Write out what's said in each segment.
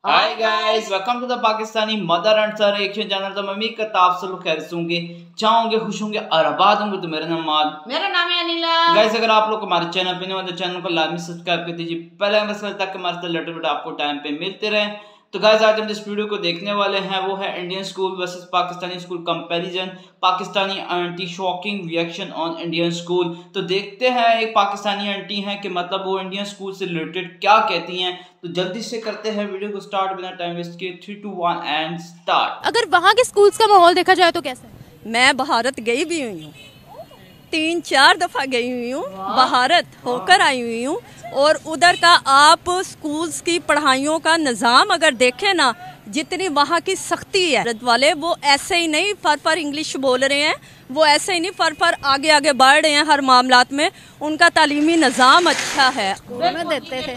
Hi guys, welcome to the Pakistani mother and son reaction channel. तो mummy का आप सब लोग खैर होंगे, चाहोगे, खुश होंगे और आबाद होंगे। तो मेरा नाम है अनिला। गाइस, अगर आप लोग हमारे चैनल पे नए हो तो चैनल को लाजमी सब्सक्राइब कर दीजिए, पहले ताकि हमारे साथ लेटर वीडियो आपको टाइम पे मिलते रहे। तो गाइस, आज हम जिस वीडियो को देखने वाले हैं वो है Indian school versus Pakistani school comparison, Pakistani aunty shocking reaction on Indian school. तो देखते हैं एक पाकिस्तानी आंटी हैं कि मतलब वो इंडियन स्कूल से रिलेटेड क्या कहती हैं। तो जल्दी से करते हैं वीडियो को स्टार्ट बिना टाइम वेस्ट किए। 3, 2, 1 एंड स्टार्ट। अगर वहाँ के स्कूल्स का माहौल देखा जाए तो कैसा है? मैं भारत गई भी हुई हूँ, 3-4 दफ़ा गई हुई हूँ, भारत होकर आई हुई हूँ। और उधर का आप स्कूल्स की पढ़ाइयों का निज़ाम अगर देखें ना, जितनी वहाँ की सख्ती है, भारत वाले वो ऐसे ही नहीं फर इंग्लिश बोल रहे हैं, वो ऐसे ही नहीं फर आगे आगे बढ़ रहे हैं हर मामलात में। उनका तालीमी निज़ाम अच्छा है। स्कूल में देते थे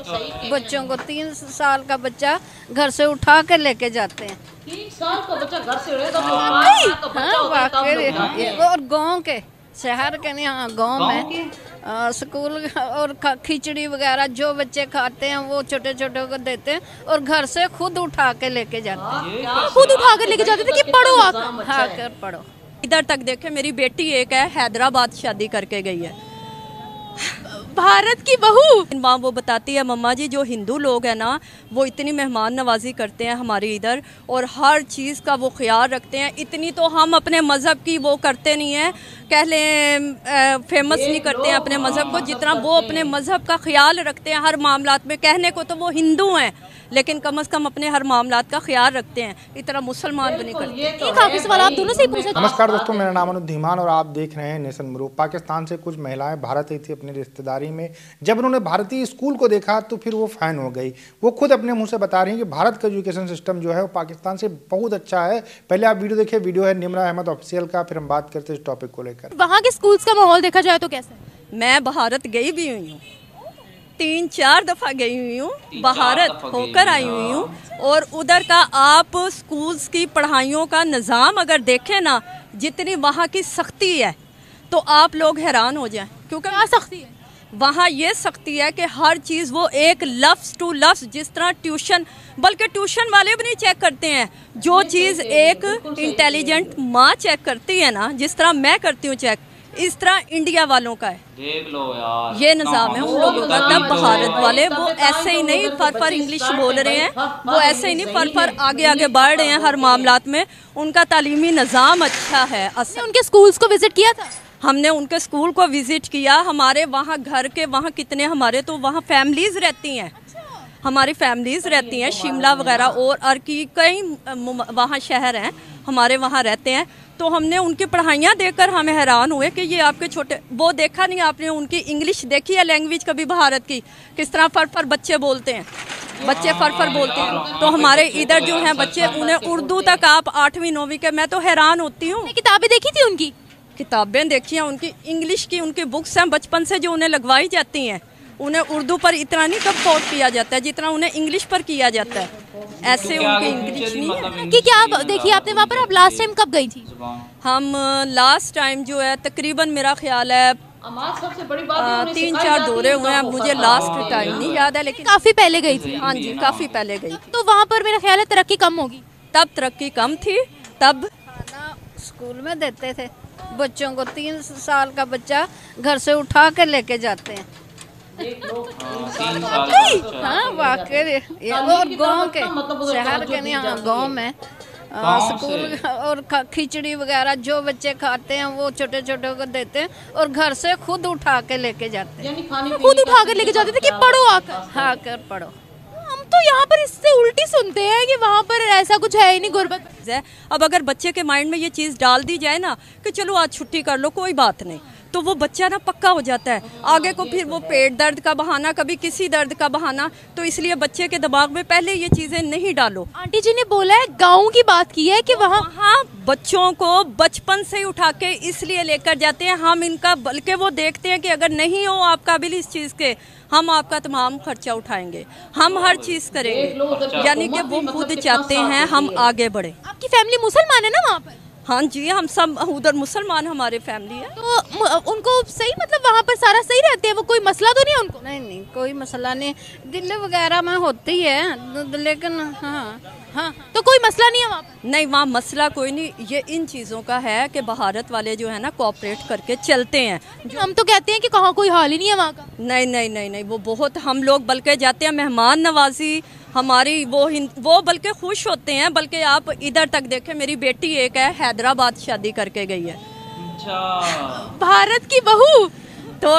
बच्चों को, 3 साल का बच्चा घर से उठा कर लेके जाते हैं। 3 साल का बच्चा घर से और गांव के, शहर के नहीं, हाँ गांव में स्कूल और खिचड़ी वगैरह जो बच्चे खाते हैं वो छोटे छोटे को देते हैं और घर से खुद उठा के लेके जाते हैं। खुद उठा कर लेके जाते थे कि पढ़ो आकर पढ़ो। इधर तक देखे, मेरी बेटी एक है, हैदराबाद शादी करके गई है, भारत की बहू। वहाँ वो बताती है, मम्मा जी जो हिंदू लोग हैं ना वो इतनी मेहमान नवाजी करते हैं हमारे इधर और हर चीज़ का वो ख्याल रखते हैं। इतनी तो हम अपने मज़हब की वो करते नहीं हैं, कह लें फेमस नहीं करते हैं अपने मज़हब को, जितना वो अपने मज़हब का ख्याल रखते हैं हर मामलात में। कहने को तो वो हिंदू हैं लेकिन कम से कम अपने हर मामलात का ख्याल रखते हैं, इतना मुसलमान भी नहीं करते। काफी सवाल आप दोनों से ही पूछे। नमस्कार दोस्तों, मेरा नाम अनुधीमान और आप देख रहे हैं नेशन मूव। पाकिस्तान से कुछ महिलाएं भारत आई थी अपनी रिश्तेदारी में। जब उन्होंने भारतीय स्कूल को देखा तो फिर वो फैन हो गई। वो खुद अपने मुंह से बता रही हैं कि भारत का एजुकेशन सिस्टम जो है वो पाकिस्तान से बहुत अच्छा है। पहले आप वीडियो देखिए, वीडियो है निम्रा अहमद ऑफिशियल का, फिर हम बात करते हैं इस टॉपिक को लेकर। वहाँ के स्कूल्स का माहौल देखा जाए तो कैसा है? मैं भारत गई भी हुई हूँ, 3-4 दफ़ा गई हुई हूँ, भारत होकर आई हुई हूँ। और उधर का आप स्कूल्स की पढ़ाइयों का निज़ाम अगर देखें ना, जितनी वहाँ की सख्ती है तो आप लोग हैरान हो जाएं। क्योंकि क्या सख्ती है वहाँ? ये सख्ती है कि हर चीज़ वो एक लफ्ज़ टू लफ्ज़, जिस तरह ट्यूशन, बल्कि ट्यूशन वाले भी नहीं चेक करते हैं, जो चीज़ एक इंटेलिजेंट माँ चेक करती है ना, जिस तरह मैं करती हूँ चेक, इस तरह इंडिया वालों का है। देख लो यार, ये निज़ाम है उन लोगों का। तब भारत वाले वो ऐसे ही नहीं फर इंग्लिश बोल रहे हैं, वो ऐसे ही नहीं फर आगे आगे बढ़ रहे हैं हर मामलात में। उनका तालीमी निज़ाम अच्छा है। उनके स्कूल्स को विजिट किया था? हमने उनके स्कूल को विजिट किया। हमारे वहाँ घर के वहाँ कितने हमारे तो वहाँ फैमिलीज़ रहती हैं, हमारी फैमिलीज़ रहती हैं, शिमला वगैरह और की कई वहाँ शहर हैं हमारे वहाँ रहते हैं। तो हमने उनकी पढ़ाइयाँ देखकर हम हैरान हुए कि ये आपके छोटे, वो देखा नहीं आपने उनकी इंग्लिश देखी है लैंग्वेज कभी भारत की, किस तरह फर बच्चे बोलते हैं, बच्चे फर बोलते हैं। तो हमारे इधर जो हैं बच्चे, उन्हें उर्दू तक आप 8वीं 9वीं के, मैं तो हैरान होती हूँ। किताबें देखी थी उनकी? किताबें देखी हैं उनकी, इंग्लिश की उनकी बुक्स हैं बचपन से जो उन्हें लगवाई जाती हैं। उन्हें उर्दू पर इतना नहीं कब फोर्स किया जाता है जितना उन्हें इंग्लिश पर किया जाता है। ऐसे उनकी इंग्लिश नहीं है कि क्या आप देखिए आपने वहाँ पर। आप लास्ट टाइम कब गई थी? हम लास्ट टाइम जो है तकरीबन मेरा ख्याल है 3-4 दौरे हुए हैं, मुझे लास्ट टाइम नहीं याद है लेकिन काफी पहले गई थी। हाँ जी, काफी पहले गई। तो वहाँ पर मेरा ख्याल है तरक्की कम होगी। तब तरक्की कम थी। तब खाना स्कूल में देते थे बच्चों को, 3 साल का बच्चा घर से उठा कर लेके जाते हैं। हाँ वाकई, और गांव के, शहर के नहीं, हाँ गांव में स्कूल और खिचड़ी वगैरह जो बच्चे खाते हैं वो छोटे छोटे को देते हैं और घर से खुद उठा के लेके जाते हैं। खुद उठा कर लेके जाते थे कि पढ़ो आकर पढ़ो। हम तो यहाँ पर इससे उल्टी सुनते हैं कि वहाँ पर ऐसा कुछ है ही नहीं, गुर्बत है। अब अगर बच्चे के माइंड में ये चीज़ डाल दी जाए ना कि चलो आज छुट्टी कर लो, कोई बात नहीं, तो वो बच्चा ना पक्का हो जाता है। आगे को फिर वो पेट दर्द का बहाना, कभी किसी दर्द का बहाना, तो इसलिए बच्चे के दिमाग में पहले ये चीज़ें नहीं डालो। आंटी जी ने बोला है, गाँव की बात की है कि वहाँ बच्चों को बचपन से ही उठा के इसलिए लेकर जाते हैं हम इनका, बल्कि वो देखते हैं कि अगर नहीं हो आप काबिल इस चीज़ के, हम आपका तमाम खर्चा उठाएंगे, हम हर चीज़ करेंगे। यानी कि वो खुद चाहते हैं हम आगे बढ़े। आपकी फैमिली मुसलमान है ना वहाँ पर? हाँ जी, हम सब उधर मुसलमान हमारे फैमिली है। तो उनको सही, मतलब वहाँ पर सारा सही रहते हैं, वो कोई मसला तो नहीं है उनको? नहीं, कोई मसला नहीं, दिल्ली वगैरह में होती है, लेकिन हाँ, तो कोई मसला नहीं है वहाँ पर? नहीं, वहाँ मसला कोई नहीं। ये इन चीज़ों का है कि भारत वाले जो है ना कोऑपरेट करके चलते हैं। हम तो कहते हैं कि कहाँ कोई हाल ही नहीं है वहाँ का। नहीं, वो बहुत, हम लोग बल्कि जाते हैं मेहमान नवाजी हमारी, वो बल्कि खुश होते हैं। बल्कि आप इधर तक देखें, मेरी बेटी एक है हैदराबाद शादी करके गई है। अच्छा, भारत की बहू तो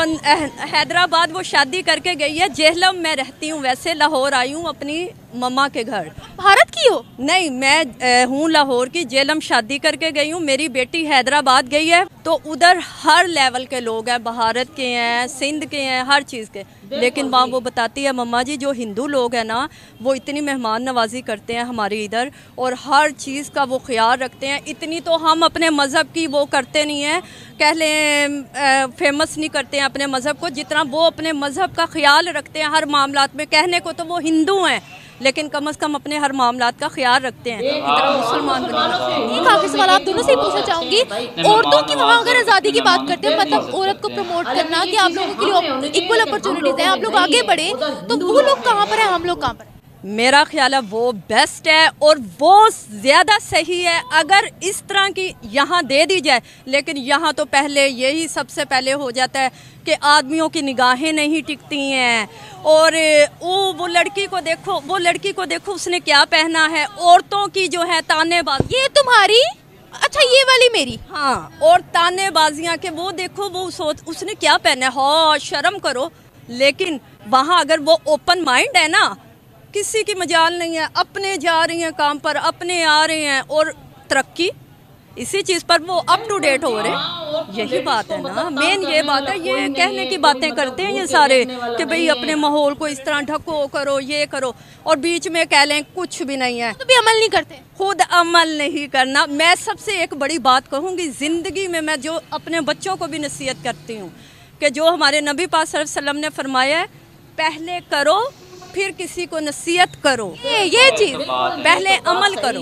हैदराबाद वो शादी करके गई है। जेहलम में रहती हूँ, वैसे लाहौर आई हूँ अपनी मम्मा के घर। भारत की हो? नहीं, मैं हूँ लाहौर की, जेहलम शादी करके गई हूँ। मेरी बेटी हैदराबाद गई है। तो उधर हर लेवल के लोग हैं, भारत के हैं, सिंध के हैं, हर चीज़ के। लेकिन वहाँ वो बताती है मम्मा जी, जो हिंदू लोग हैं ना, वो इतनी मेहमान नवाजी करते हैं हमारे इधर, और हर चीज़ का वो ख्याल रखते हैं। इतनी तो हम अपने मज़हब की वो करते नहीं हैं, कह लें फेमस नहीं करते हैं अपने मज़हब को, जितना वो अपने मज़हब का ख्याल रखते हैं हर मामलात में। कहने को तो वो हिंदू हैं, लेकिन कम से कम अपने हर मामलात का ख्याल रखते हैं। इतना मुसलमान एक आखिरी सवाल आप दोनों से ही पूछना चाहूंगी, औरतों की वहाँ अगर आज़ादी की बात करते हैं, मतलब औरत को प्रमोट करना कि आप लोगों के लिए इक्वल अपॉर्चुनिटीज हैं, आप लोग आगे बढ़े, तो वो लोग कहाँ पर है, हम लोग कहाँ पर है? मेरा ख्याल है वो बेस्ट है और वो ज़्यादा सही है अगर इस तरह की यहाँ दे दी जाए। लेकिन यहाँ तो पहले यही सबसे पहले हो जाता है कि आदमियों की निगाहें नहीं टिकती हैं, और वो लड़की को देखो उसने क्या पहना है। औरतों की जो है तानेबाजी, ये तुम्हारी, अच्छा ये वाली मेरी, हाँ, और तानेबाजियाँ के वो देखो वो उसने क्या पहना है, हाँ शर्म करो। लेकिन वहाँ अगर वो ओपन माइंड है ना, किसी की मजाल नहीं है, अपने जा रही हैं काम पर, अपने आ रहे हैं, और तरक्की इसी चीज़ पर वो अप टू डेट हो रहे हैं। यही बात है ना, मेन ये बात है। ये कहने की बातें करते हैं ये सारे कि भाई अपने माहौल को इस तरह ढको, करो, ये करो, और बीच में कह लें कुछ भी नहीं है, तो भी अमल नहीं करते, खुद अमल नहीं करना। मैं सबसे एक बड़ी बात कहूँगी, ज़िंदगी में मैं जो अपने बच्चों को भी नसीहत करती हूँ कि जो हमारे नबी पाक सल्लल्लाहु अलैहि वसल्लम ने फरमाया है, पहले करो फिर किसी को नसीहत करो। ये चीज़, पहले अमल करो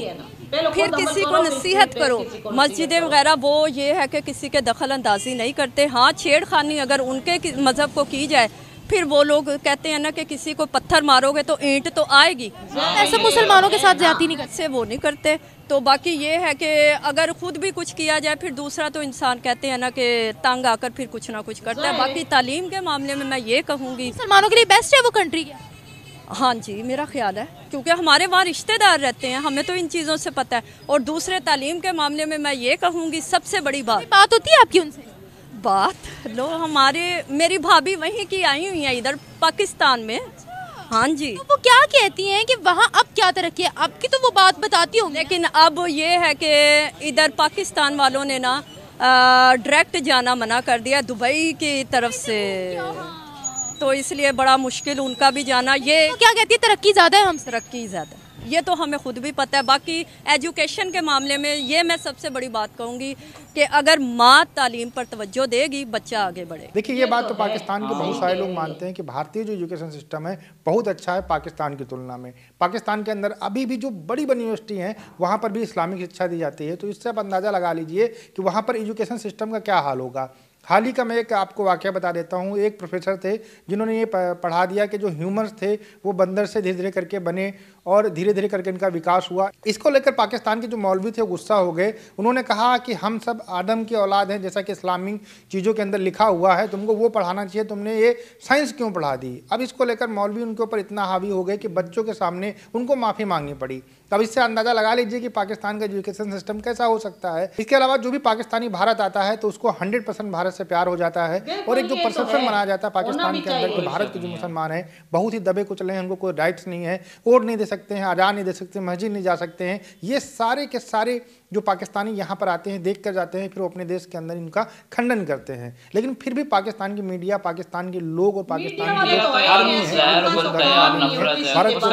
फिर किसी को नसीहत करो। मस्जिदें वगैरह वो ये है कि किसी के दखल अंदाजी नहीं करते। हाँ, छेड़खानी अगर उनके मज़हब को की जाए, फिर वो लोग कहते हैं ना कि किसी को पत्थर मारोगे तो ईंट तो आएगी, ऐसा मुसलमानों के साथ ज्यादती नहीं करते, वो नहीं करते। तो बाकी ये है कि अगर खुद भी कुछ किया जाए, फिर दूसरा तो इंसान कहते हैं ना कि तंग आकर फिर कुछ ना कुछ करता है। बाकी तालीम के मामले में मैं ये कहूँगी, मुसलमानों के लिए बेस्ट है वो कंट्री क्या? हाँ जी, मेरा ख्याल है, क्योंकि हमारे वहाँ रिश्तेदार रहते हैं, हमें तो इन चीज़ों से पता है। और दूसरे तालीम के मामले में मैं ये कहूँगी, सबसे बड़ी बात होती है आपकी उनसे? बात लो, मेरी भाभी वहीं की आई हुई है इधर पाकिस्तान में। हाँ जी, तो वो क्या कहती हैं कि वहाँ अब क्या तरक्की है आपकी, तो वो बात बताती हूँ। लेकिन अब ये है कि इधर पाकिस्तान वालों ने ना डायरेक्ट जाना मना कर दिया दुबई की तरफ से, तो इसलिए बड़ा मुश्किल उनका भी जाना। ये तो क्या कहती है, तरक्की ज़्यादा है हमसे? तरक्की ज़्यादा, ये तो हमें खुद भी पता है। बाकी एजुकेशन के मामले में ये मैं सबसे बड़ी बात कहूँगी कि अगर माँ तालीम पर तवज्जो देगी, बच्चा आगे बढ़े। देखिए, ये बात तो पाकिस्तान के बहुत सारे लोग मानते हैं कि भारतीय जो एजुकेशन सिस्टम है बहुत अच्छा है पाकिस्तान की तुलना में। पाकिस्तान के अंदर अभी भी जो बड़ी बड़ी यूनिवर्सिटी हैं वहाँ पर भी इस्लामिक शिक्षा दी जाती है, तो इससे आप अंदाज़ा लगा लीजिए कि वहाँ पर एजुकेशन सिस्टम का क्या हाल होगा। हाल ही का मैं एक आपको वाकया बता देता हूँ। एक प्रोफेसर थे जिन्होंने ये पढ़ा दिया कि जो ह्यूमंस थे वो बंदर से धीरे धीरे करके बने और धीरे धीरे करके इनका विकास हुआ। इसको लेकर पाकिस्तान के जो मौलवी थे वो गुस्सा हो गए। उन्होंने कहा कि हम सब आदम की औलाद हैं, जैसा कि इस्लामिक चीज़ों के अंदर लिखा हुआ है, तुमको वो पढ़ाना चाहिए, तुमने ये साइंस क्यों पढ़ा दी। अब इसको लेकर मौलवी उनके ऊपर इतना हावी हो गए कि बच्चों के सामने उनको माफ़ी मांगनी पड़ी। तब इससे अंदाज़ा लगा लीजिए कि पाकिस्तान का एजुकेशन सिस्टम कैसा हो सकता है। इसके अलावा जो भी पाकिस्तानी भारत आता है तो उसको 100% भारत से प्यार हो जाता है, और एक जो परसेप्शन बनाया जाता है पाकिस्तान के अंदर कि भारत के जो मुसलमान हैं बहुत ही दबे कुचले हैं, उनको कोई राइट्स नहीं है, वोट नहीं दे सकते हैं, आज़ान नहीं दे सकते, मस्जिद नहीं जा सकते हैं। ये सारे के सारे जो पाकिस्तानी यहाँ पर आते हैं देख कर जाते हैं, फिर वो अपने देश के अंदर इनका खंडन करते हैं। लेकिन फिर भी पाकिस्तान की मीडिया, पाकिस्तान के लोग और पाकिस्तान की जो आर्मी है भारत को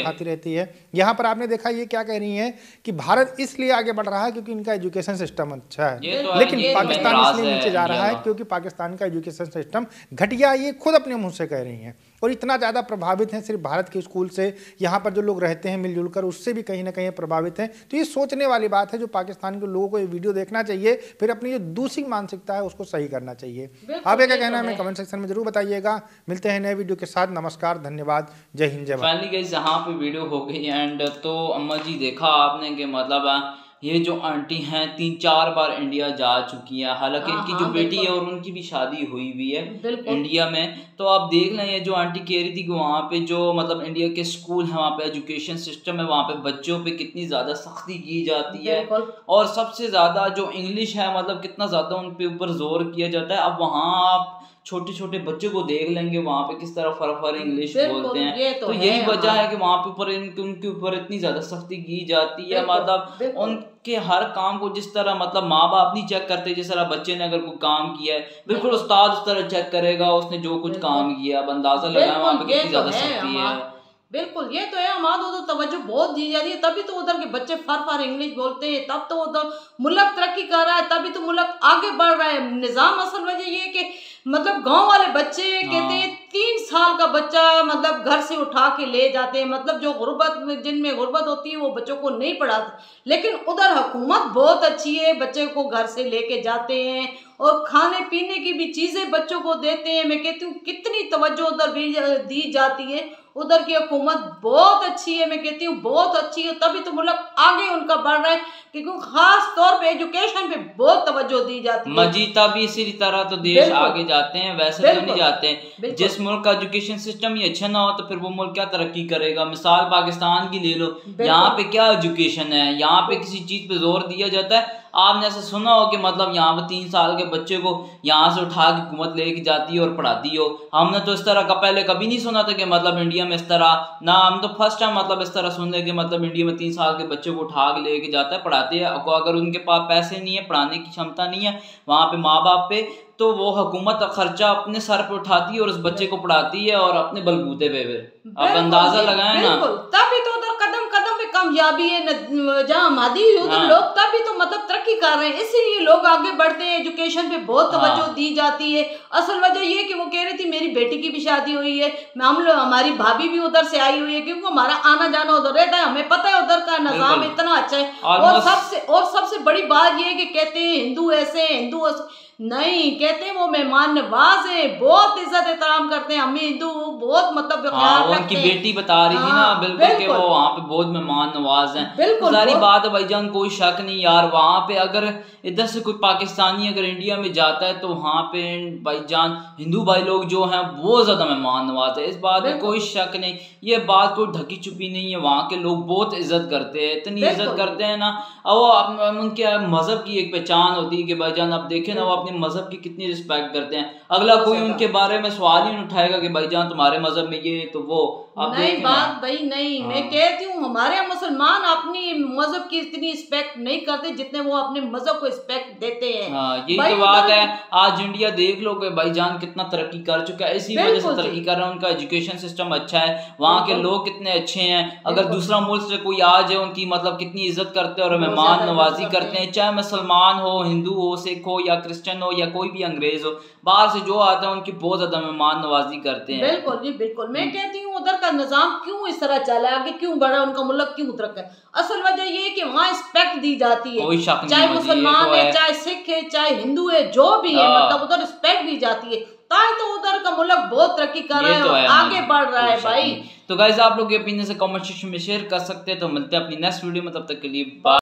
खाती रहती है। यहाँ पर आपने देखा ये क्या कह रही हैं कि भारत इसलिए आगे बढ़ रहा है क्योंकि इनका एजुकेशन सिस्टम अच्छा है, लेकिन पाकिस्तान इसलिए नीचे जा रहा है क्योंकि पाकिस्तान का एजुकेशन सिस्टम घटिया, ये खुद अपने मुंह से कह रही हैं। और इतना ज़्यादा प्रभावित हैं सिर्फ भारत के स्कूल से, यहाँ पर जो लोग रहते हैं मिलजुल कर उससे भी कहीं ना कहीं प्रभावित हैं। तो ये सोचने वाली बात है, जो पाकिस्तान के लोगों को ये वीडियो देखना चाहिए, फिर अपनी जो दूसरी मानसिकता है उसको सही करना चाहिए। आप क्या कहना है हमें कमेंट सेक्शन में जरूर बताइएगा। मिलते हैं नए वीडियो के साथ। नमस्कार, धन्यवाद, जय हिंद, जय भारत। फाइनली गाइस यहाँ पे वीडियो हो गई एंड तो अम्मा जी देखा आपने कि मतलब ये जो आंटी हैं 3-4 बार इंडिया जा चुकी है, हालांकि इनकी जो बेटी है और उनकी भी शादी हुई हुई है इंडिया में। तो आप देख लें, ये जो आंटी कह रही थी कि वहाँ पे जो मतलब इंडिया के स्कूल है, वहाँ पे एजुकेशन सिस्टम है, वहाँ पे बच्चों पे कितनी ज़्यादा सख्ती की जाती है और सबसे ज़्यादा जो इंग्लिश है मतलब कितना ज़्यादा उन पे ऊपर जोर किया जाता है। अब वहाँ आप छोटे छोटे बच्चों को देख लेंगे वहाँ पे किस तरह फर इंग्लिश बोलते हैं। तो यही वजह है कि वहाँ पे ऊपर उनके ऊपर इतनी ज्यादा सख्ती की जाती है। मतलब उनके हर काम को जिस तरह मतलब माँ बाप नहीं चेक करते, जिस तरह बच्चे ने अगर कोई काम किया है बिल्कुल उस्ताद उस तरह चेक करेगा उसने जो कुछ काम किया। अब अंदाजा लगाया वहाँ पे कितनी ज्यादा सख्ती है। बिल्कुल ये तो है, हमारा उधर तवज्जो बहुत दी जा रही है, तभी तो उधर के बच्चे फर इंग्लिश बोलते हैं, तब तो उधर मुल्क तरक्की कर रहा है, तभी तो मुल्क आगे बढ़ रहा है। निजाम असल वजह ये है कि मतलब गांव वाले बच्चे कहते हैं 3 साल का बच्चा मतलब घर से उठा के ले जाते हैं, मतलब जो गुर्बत जिनमें गुर्बत होती है वो बच्चों को नहीं पढ़ाते। लेकिन उधर हुकूमत बहुत अच्छी है, बच्चे को घर से लेके जाते हैं और खाने पीने की भी चीजें बच्चों को देते हैं। मैं कहती हूँ कितनी तवज्जो उधर भी दी जाती है, उधर की हुकूमत बहुत अच्छी है, मैं कहती हूँ बहुत अच्छी है, तभी तो मुल्क आगे उनका बढ़ रहा है, क्योंकि खास तौर पे एजुकेशन पे बहुत तवज्जो दी जाती है। मजीता भी इसी तरह तो देश आगे जाते हैं, वैसे तो नहीं जाते हैं। जिस मुल्क का एजुकेशन सिस्टम ही अच्छा ना हो तो फिर वो मुल्क क्या तरक्की करेगा। मिसाल पाकिस्तान की ले लो, यहाँ पे क्या एजुकेशन है, यहाँ पे किसी चीज पे जोर दिया जाता है। आपने ऐसा सुना हो कि मतलब यहाँ पे 3 साल के बच्चे को यहाँ से उठा के हुकूमत लेके जाती है और पढ़ाती हो। हमने तो इस तरह का पहले कभी नहीं सुना था कि मतलब इंडिया में इस तरह ना, हम तो फर्स्ट टाइम मतलब इस तरह सुन रहे कि मतलब इंडिया में 3 साल के बच्चे को उठा के लेके जाता है, पढ़ाते हैं। अगर उनके पास पैसे नहीं है, पढ़ाने की क्षमता नहीं है वहाँ पे माँ बाप पे, तो वो हुकूमत खर्चा अपने सर पे उठाती है और उस बच्चे को पढ़ाती है और अपने बलबूते पे आप अंदाजा लगाए ना। तभी तो उधर कदम कदम पे कामयाबी है, जहाँ आबादी उधर लोग तभी तो मतलब तरक्की कर रहे हैं, इसीलिए लोग आगे बढ़ते हैं। एजुकेशन पे बहुत तवज्जो दी जाती है। असल वजह ये कि वो कह रही थी मेरी बेटी की भी शादी हुई है, हमारी भाभी भी उधर से आई हुई है, क्योंकि हमारा आना जाना उधर रहता है, हमें पता है उधर का निजाम इतना अच्छा है। और सबसे बड़ी बात ये है कि कहते हैं हिंदू ऐसे हिंदू नहीं, कहते हैं वो मेहमान नवाज है, बहुत इज्जत एहतराम करते हैं। हम हिंदू बहुत मतलब उनकी बेटी बता रही थी ना बिल्कुल कि वो वहाँ पे बहुत मेहमान नवाज हैं। बिल्कुल सारी बात है भाईजान, कोई शक नहीं यार। वहाँ पे अगर इधर से कोई पाकिस्तानी अगर इंडिया में जाता है तो वहाँ पे भाईजान हिंदू भाई लोग जो हैं बहुत ज्यादा मेहमान नवाज है, इस बात में कोई शक नहीं। ये बात कोई ढकी छुपी नहीं है, वहाँ के लोग बहुत इज्जत करते हैं, इतनी इज्जत करते हैं ना। और उनके मजहब की एक पहचान होती है कि भाईजान आप देखें ना वो अपने मजहब की कितनी रिस्पेक्ट करते हैं। अगला कोई उनके बारे में सवाल ही नहीं उठाएगा कि भाईजान तुम्हारे मजहब में ये तो वो। नहीं बात भाई नहीं, मैं कहती हूँ हमारे मुसलमान अपनी मजहब की इतनी रिस्पेक्ट नहीं करते जितने वो अपने मजहब को रिस्पेक्ट देते हैं। यही तो बात है। आज इंडिया देख लो कि भाईजान कितना तरक्की कर चुका है, इसी वजह से तरक्की कर रहा है। उनका एजुकेशन सिस्टम अच्छा है, वहाँ के लोग कितने अच्छे हैं। अगर दूसरा मुल्क से कोई आ जाए उनकी मतलब कितनी इज्जत करते हैं और मेहमान नवाजी करते हैं, चाहे मुसलमान हो, हिंदू हो, सिख हो या क्रिश्चियन हो या कोई भी अंग्रेज हो, बाहर से जो आता है उनकी बहुत ज्यादा मेहमान नवाजी करते हैं। बिल्कुल जी बिल्कुल। मैं कहती हूँ उधर का निजाम क्यों इस तरह चला है, आगे क्यों बढ़ा, उनका मुल्क क्यों उतर है। असल वजह ये है कि वहाँ रिस्पेक्ट दी जाती है, चाहे मुसलमान है, चाहे सिख है, चाहे हिंदू है, जो भी है मतलब उधर रिस्पेक्ट दी जाती है, ताकि तो उधर का मुल्क बहुत तरक्की कर रहा है और आगे बढ़ रहा है भाई। तो गाइस आप लोग ये ओपिनियन से कमेंट सेक्शन में शेयर कर सकते हैं। तो मिलते हैं अपनी नेक्स्ट वीडियो में, तब तक के लिए बाय।